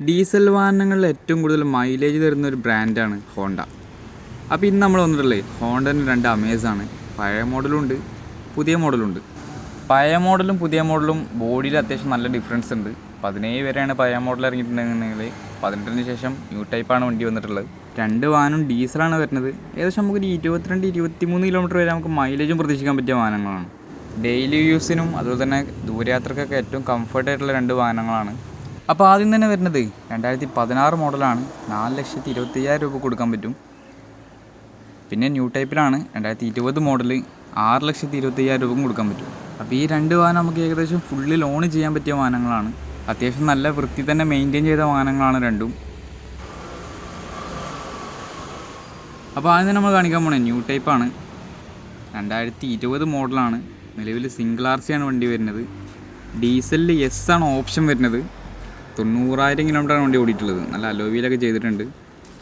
Diesel വാഹനങ്ങളിൽ ഏറ്റവും കൂടുതൽ മൈലേജ് തരുന്ന ഒരു ബ്രാൻഡാണ് ഹോണ്ട. അപ്പോൾ ഇന്ന് നമ്മൾ വന്നിട്ടുള്ളത് ഹോണ്ടൻ്റെ രണ്ട് അമേസാണ്. പഴയ മോഡലുണ്ട്, പുതിയ മോഡലുണ്ട്. പഴയ മോഡലും പുതിയ മോഡലും ബോഡിയിൽ അത്യാവശ്യം നല്ല ഡിഫറൻസ് ഉണ്ട്. 17 വരെയാണ് പഴയ മോഡൽ ഇറങ്ങിയിട്ടുണ്ടെങ്കിൽ 18-ന് ശേഷം ന്യൂ ടൈപ്പാണ് വണ്ടി വന്നിട്ടുള്ളത്. രണ്ട് വാഹനം ഡീസലാണ് വരുന്നത്. ഏകദേശം നമുക്കൊരു 22-23 കിലോമീറ്റർ വരെ നമുക്ക് മൈലേജും പ്രതീക്ഷിക്കാൻ പറ്റിയ വാഹനങ്ങളാണ്. ഡെയിലി യൂസിനും അതുപോലെ തന്നെ ദൂരയാത്രക്കൊക്കെ ഏറ്റവും കംഫർട്ടായിട്ടുള്ള രണ്ട് വാഹനങ്ങളാണ്. അപ്പോൾ ആദ്യം തന്നെ വരുന്നത് 2016 മോഡലാണ്. 4,25,000 രൂപ കൊടുക്കാൻ പറ്റും. പിന്നെ ന്യൂ ടൈപ്പിലാണ് 2020 മോഡൽ. 6,25,000 രൂപ കൊടുക്കാൻ പറ്റും. അപ്പോൾ ഈ രണ്ട് വാഹനം നമുക്ക് ഏകദേശം ഫുള്ളി ലോൺ ചെയ്യാൻ പറ്റിയ വാഹനങ്ങളാണ്. അത്യാവശ്യം നല്ല വൃത്തി തന്നെ മെയിൻറ്റെയിൻ ചെയ്ത വാഹനങ്ങളാണ് രണ്ടും. അപ്പോൾ ആദ്യം തന്നെ നമ്മൾ കാണിക്കാൻ പോണേ ന്യൂ ടൈപ്പാണ്. 2020 മോഡലാണ്. നിലവിൽ സിംഗിൾ RC ആണ് വണ്ടി വരുന്നത്. ഡീസലിൽ എസ് ആണ് ഓപ്ഷൻ വരുന്നത്. 90,000 കിലോമീറ്ററാണ് വണ്ടി ഓടിയിട്ടുള്ളത്. നല്ല അലോവിയിലൊക്കെ ചെയ്തിട്ടുണ്ട്.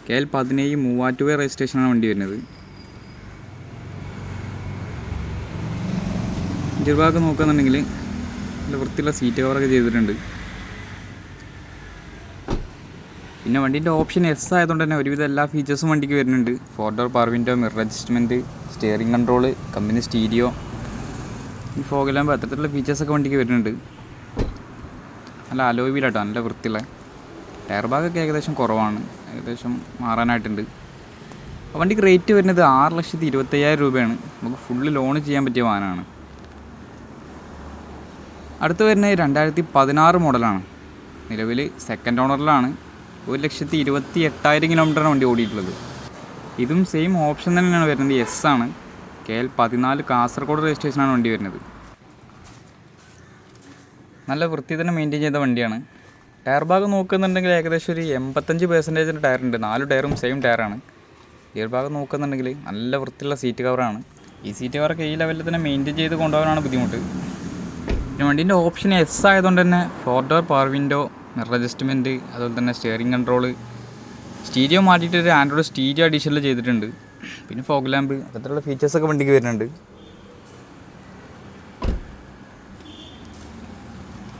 KL 17 മൂവാറ്റുപുഴ രജിസ്ട്രേഷനാണ് വണ്ടി വരുന്നത്. ഇഞ്ചർഭാഗമൊക്കെ നോക്കുകയാണെന്നുണ്ടെങ്കിൽ നല്ല വൃത്തിയുള്ള സീറ്റ് കവറൊക്കെ ചെയ്തിട്ടുണ്ട്. പിന്നെ വണ്ടീൻ്റെ ഓപ്ഷൻ എസ് ആയതുകൊണ്ട് തന്നെ ഒരുവിധം എല്ലാ ഫീച്ചേഴ്സും വണ്ടിക്ക് വരുന്നുണ്ട്. 4 door power window, mirror adjustment, steering control, company stereo, ഈ ഫോഗ് ലാമ്പ്, അത്തരത്തിലുള്ള ഫീച്ചേഴ്സൊക്കെ വണ്ടിക്ക് വരുന്നുണ്ട്. നല്ല അലോയ് വീലാട്ടോ, നല്ല വൃത്തിയുള്ള. ടയർ ഭാഗമൊക്കെ ഏകദേശം കുറവാണ്, ഏകദേശം മാറാനായിട്ടുണ്ട്. വണ്ടിക്ക് റേറ്റ് വരുന്നത് 6,25,000 രൂപയാണ്. നമുക്ക് ഫുള്ള് ലോൺ ചെയ്യാൻ പറ്റിയ വാഹനമാണ്. അടുത്ത് വരുന്നത് 2016 മോഡലാണ്. നിലവിൽ സെക്കൻഡ് ഓണറിലാണ്. 1,28,000 കിലോമീറ്ററാണ് വണ്ടി ഓടിയിട്ടുള്ളത്. ഇതും സെയിം ഓപ്ഷൻ തന്നെയാണ് വരുന്നത്. എസ് ആണ്. KL 14 കാസർഗോഡ് രജിസ്ട്രേഷനാണ് വണ്ടി വരുന്നത്. നല്ല വൃത്തി തന്നെ മെയിൻറ്റെയിൻ ചെയ്ത വണ്ടിയാണ്. ടയർ ഭാഗം നോക്കുന്നുണ്ടെങ്കിൽ ഏകദേശം ഒരു 85% ടയറുണ്ട്. 4 ടയറും സെയിം ടയറാണ്. ഗിയർ ഭാഗം നോക്കുന്നുണ്ടെങ്കിൽ നല്ല വൃത്തിയുള്ള സീറ്റ് കവറാണ്. ഈ സീറ്റ് കവറൊക്കെ ഈ ലെവലിൽ തന്നെ മെയിൻറ്റെയിൻ ചെയ്ത് കൊണ്ടുപോകാനാണ് ബുദ്ധിമുട്ട്. പിന്നെ വണ്ടീൻ്റെ ഓപ്ഷൻ എസ് ആയതുകൊണ്ട് തന്നെ 4 door power window, mirror adjustment, അതുപോലെ തന്നെ സ്റ്റിയറിംഗ് കൺട്രോള്, സ്റ്റീരിയോ മാറ്റിയിട്ട് ഒരു ആൻഡ്രോയിഡ് സ്റ്റീരിയോ അഡീഷണൽ ചെയ്തിട്ടുണ്ട്. പിന്നെ ഫോഗ് ലാമ്പ്, അത്തരത്തിലുള്ള ഫീച്ചേഴ്സൊക്കെ വണ്ടിക്ക് വരുന്നുണ്ട്.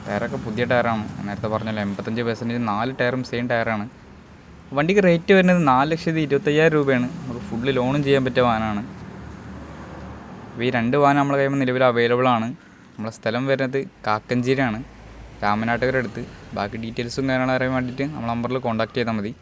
ടയറൊക്കെ പുതിയ ടയറാണ്. നേരത്തെ പറഞ്ഞല്ലോ 85%, 4 ടയറും സെയിം ടയറാണ്. വണ്ടിക്ക് റേറ്റ് വരുന്നത് 4,25,000 രൂപയാണ്. നമുക്ക് ഫുള്ള് ലോണും ചെയ്യാൻ പറ്റിയ വാഹനമാണ്. അപ്പോൾ ഈ രണ്ട് വാഹനം നമ്മളെ കയ്യിൽ നിലവിൽ അവൈലബിൾ ആണ്. നമ്മളെ സ്ഥലം വരുന്നത് കാക്കഞ്ചേരിയാണ്, രാമനാട്ടുകര അടുത്ത്. ബാക്കി ഡീറ്റെയിൽസും കാര്യങ്ങളും അറിയാൻ വേണ്ടിയിട്ട് നമ്മൾ നമ്പറിൽ കോൺടാക്ട് ചെയ്താൽ മതി.